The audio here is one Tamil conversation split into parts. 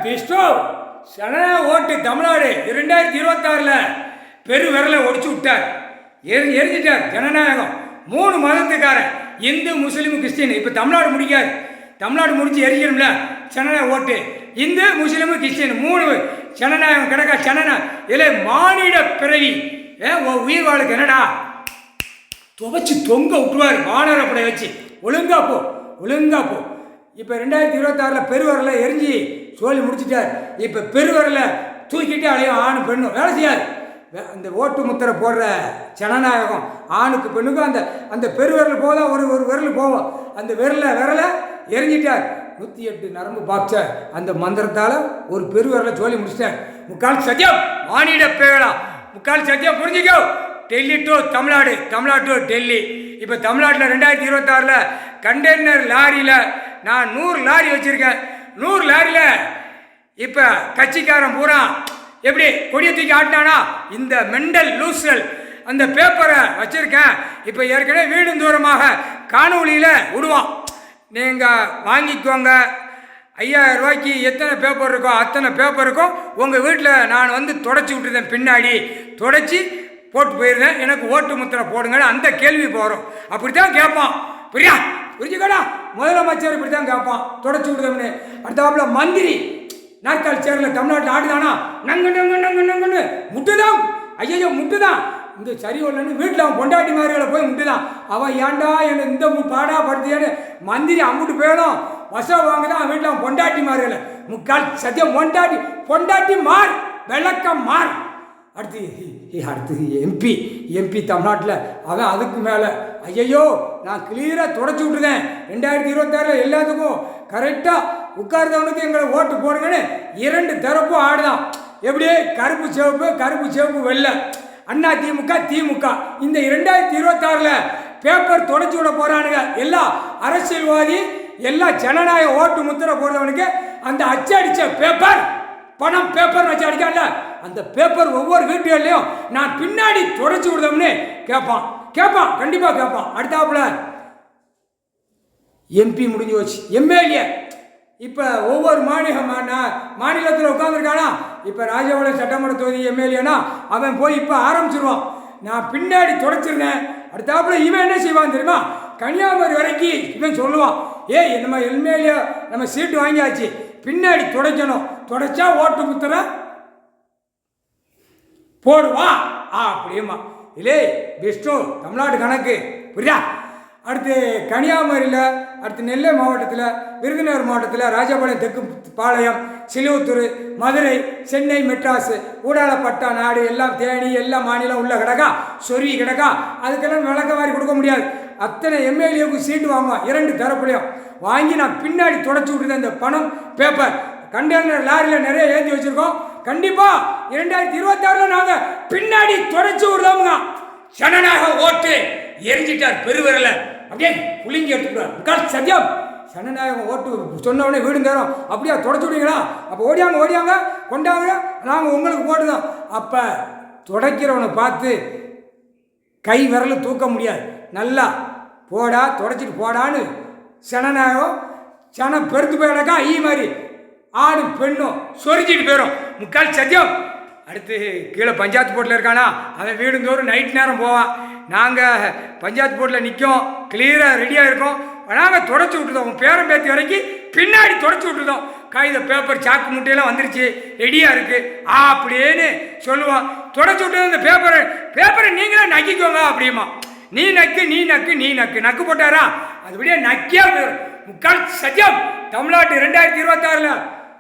விஷ்ணு சன ஓட்டு தமிழ்நாடு 2026 பெரு விரலை ஒடிச்சு விட்டார், எரிஞ்சிட்டார். ஜனநாயகம் 3 மதத்துக்காரன், இந்து முஸ்லீம் கிறிஸ்டின். இப்போ தமிழ்நாடு முடிக்காது, தமிழ்நாடு முடிச்சு எரிக்கணும்ல. ஜனநாயக ஓட்டு இந்து முஸ்லீம் கிறிஸ்டின் 3 ஜனநாயகம் கிடக்கா. இல்லை மானிட பிறவி உயிர் வாழுக்கு என்னடா துவைச்சு தொங்க விட்டுருவார் வானரப்படை வச்சு. ஒழுங்கா போ. இப்போ 2026 பெருவரலை எரிஞ்சு சோழி முடிச்சிட்டார். இப்போ பெருவரலை தூக்கிட்டு அலையும் ஆணு பெண்ணும் வேலை செய்யாது. அந்த ஓட்டு முத்திரை போடுற ஜனநாயகம் ஆணுக்கு பெண்ணுக்கும் அந்த பெருவிரல் போதா ஒரு விரல் போவோம். அந்த விரலை எரிஞ்சிட்டார். 108 நரம்பு பாக்ச அந்த மந்திரத்தால் ஒரு பெருவிரலை சோழி முடிச்சிட்டார். முக்கால் சத்தியம் மானிட பேரா, முக்கால் சத்தியம் புரிஞ்சுக்கோ. Delhi to Tamil Nadu, Tamil Nadu to Delhi. இப்போ தமிழ்நாட்டில் 2026 கண்டெய்னர் லாரியில் நான் 100 லாரி வச்சுருக்கேன். 100 லாரியில் இப்போ கட்சிக்காரன் பூரா எப்படி கொடியை தூக்கி ஆட்டினானா இந்த மெண்டல் லூசல் அந்த பேப்பரை வச்சுருக்கேன். இப்போ ஏற்கனவே வீடும் தூரமாக காணொலியில் விடுவான். நீங்கள் வாங்கிக்கோங்க, 5000 ரூபாய்க்கு எத்தனை பேப்பர் இருக்கோ அத்தனை பேப்பர் இருக்கும் உங்கள் வீட்டில் நான் வந்து தொடச்சி விட்டுருந்தேன், பின்னாடி தொடச்சி போட்டு போயிருந்தேன், எனக்கு ஓட்டு முத்திரை போடுங்கன்னு அந்த கேள்வி போகிறோம். அப்படி தான் கேட்பான். புரிஞ்சுக்கடா, முதலமைச்சர் இப்படி தான் கேட்பான், தொடச்சி விடுதோம்னு. அடுத்தாப்புல மந்திரி நாற்காலி சேரில் தமிழ்நாட்டில் ஆடுதானா நங்குன்னு முட்டுதான். ஐயோ முட்டுதான், இந்த சரி வரலன்னு வீட்டில் அவன் பொண்டாட்டி மாதிரிகளை போய் முட்டுதான். அவன் ஏன்டா என்னை இந்த பாடா படுத்தியான்னு மந்திரி அம்முட்டு போயிடும். வசம் வாங்குதான் அவன் வீட்டில் அவன் பொண்டாட்டி மாதிரிகளை. முக்கால் சத்தியம் பொண்டாட்டி மார் விளக்கம் மார். அடுத்து எம்பி தமிழ்நாட்டில் அவன் அதுக்கு மேலே. ஐயையோ நான் கிளியராக தொடச்சி விட்டுருந்தேன். 2026 எல்லாத்துக்கும் கரெக்டாக உட்கார்ந்தவனுக்கு எங்களை ஓட்டு போடுங்கன்னு 2 தரப்பும் ஆடுதான். எப்படி கருப்பு சிவப்பு வெள்ளை, அண்ணா திமுக. இந்த 2026 பேப்பர் தொடச்சி விட போகிறானுங்க. எல்லா அரசியல்வாதி எல்லா ஜனநாயக ஓட்டு முத்திரை போடுறவனுக்கு அந்த அச்சடித்த பேப்பர் பணம் பேப்பர் வச்சு அடிக்கால அந்த பேப்பர் ஒவ்வொரு வீட்டுகள்லையும் நான் பின்னாடி தொடச்சி விடுதோம்னு கேட்பான். கண்டிப்பாக கேட்பான். அடுத்தாப்புல எம்பி முடிஞ்சு வச்சு எம்எல்ஏ இப்போ ஒவ்வொரு மாநிலத்தில் உட்காந்துருக்கானா. இப்போ ராஜபாளையம் சட்டமன்ற தொகுதி எம்எல்ஏனா அவன் போய் இப்போ ஆரம்பிச்சிருவான், நான் பின்னாடி தொடச்சிருந்தேன். அடுத்தாப்புல இவன் என்ன செய்வான் தெரியுமா, கன்னியாகுமரி வரைக்கும் இவன் சொல்லுவான், நம்ம எம்எல்ஏ நம்ம சீட்டு வாங்கியாச்சு, பின்னாடி துடைக்கணும், துடைச்சா ஓட்டு முத்திரை போடுவா அப்படியேம்மா. இல்லை விஷ்ணு தமிழ்நாடு கணக்கு புரியா. அடுத்து கன்னியாகுமரியில், அடுத்து நெல்லை மாவட்டத்தில், விருதுநகர் மாவட்டத்தில், ராஜபாளையம் தெற்கு பாளையம், சிலுவத்தூர், மதுரை, சென்னை, மெட்ராஸ், ஊடாலப்பட்டா நாடு எல்லாம் தேனி எல்லா மாநிலம் உள்ள கிடக்கா, சொருவி கிடக்கா. அதுக்கெல்லாம் விளக்க மாதிரி கொடுக்க முடியாது. அத்தனை எம்எல்ஏவுக்கு சீட்டு வாங்குவான் 2 தரப்புலையும் வாங்கி நான் பின்னாடி தொடச்சி விட்டுருந்தேன். இந்த பணம் பேப்பர் கண்டெய்னர் லாரியில் நிறைய ஏற்றி வச்சுருக்கோம். கண்டிப்பாக 2026 நாங்கள் பின்னாடி தொடச்சி விடுறோமுங்க. ஜனநாயக ஓட்டு எரிஞ்சிட்டார் பெருவிரல அப்படியே புளிங்கி எடுத்துக்கிறார். சத்தியம் ஜனநாயகம் ஓட்டு சொன்னவொடனே வீடு தேரும் அப்படியே தொடச்சி விடுவீங்களா? அப்போ ஓடியாங்க கொண்டாங்க, நாங்கள் உங்களுக்கு போட்டுதான். அப்போ துடைக்கிறவனை பார்த்து கை விரலும் தூக்க முடியாது. நல்லா போடா தொடச்சிட்டு போடான்னு ஜனநாயகம் ஜனம் பெருத்து போயிடக்கா. மாதிரி ஆணு பெண்ணும் சொரிஞ்சிட்டு போயிடும். முக்கால் சத்தியம். அடுத்து கீழே பஞ்சாயத்து போர்ட்டில் இருக்கானா அவன் வீடுந்தோறும் நைட் நேரம் போவான். நாங்கள் பஞ்சாயத்து போர்ட்டில் நிற்கும், கிளியராக ரெடியாக இருக்கோம், நாங்கள் தொடச்சி விட்டுருந்தோம். உன் பேரம் பேத்தி வரைக்கும் பின்னாடி தொடச்சி விட்டுருந்தோம். காகித பேப்பர் சாக்கு முட்டையெல்லாம் வந்துருச்சு, ரெடியாக இருக்குது அப்படின்னு சொல்லுவான். தொடச்சி விட்டு அந்த பேப்பரை நீங்களே நக்கிக்கோங்க அப்படிமா. நீ நக்கு போட்டாரா அதுபடியே நக்கியா போயிடும். முக்கால் சத்தியம் தமிழ்நாட்டு 2026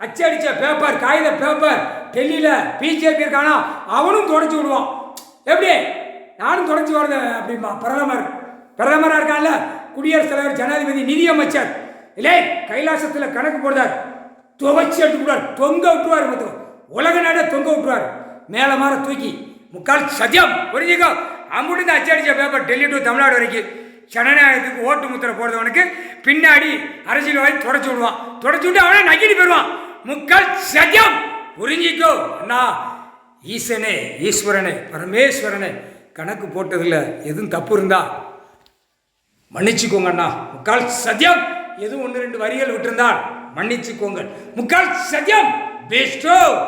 அச்சடிச்ச பேப்பர் காகித பேப்பர் டெல்லியில் பிஜேபி இருக்கானா அவனும் தொடச்சி விடுவான். எப்படி நானும் தொடச்சி வருது அப்படிமா. பிரதமராக இருக்கான்ல, குடியரசுத் தலைவர், ஜனாதிபதி, நிதியமைச்சர் இல்லை கைலாசத்தில் கணக்கு போடுறார், துவைச்சி எடுத்துக்கிறார், தொங்க விட்டுருவார். மொத்தம் உலக நாட தொங்க விட்டுருவார் மேலே மாற தூக்கி. முக்கால் சத்தியம் புரிஞ்சுக்கோ. அம்புட்டு அச்சடிச்ச பேப்பர் டெல்லி டு தமிழ்நாடு வரைக்கும் ஜனநாயகத்துக்கு ஓட்டு முத்திரை போடுறவனுக்கு பின்னாடி அரசியல்வாதி தொடச்சி விடுவான். தொடச்சி விட்டு அவனை நக்கிட்டு போயிடுவான். முக்கால் சத்தியம் புரிஞ்சிக்கோ அண்ணா. ஈசனே, ஈஸ்வரனே, பரமேஸ்வரனே கணக்கு போட்டதில் எதுவும் தப்பு இருந்தா மன்னிச்சுக்கோங்க அண்ணா. முக்கால் சத்தியம் எதுவும் 1-2 வரிகள் விட்டுருந்தால் மன்னிச்சுக்கோங்கள். முக்கால் சத்தியம் பெஸ்டோ.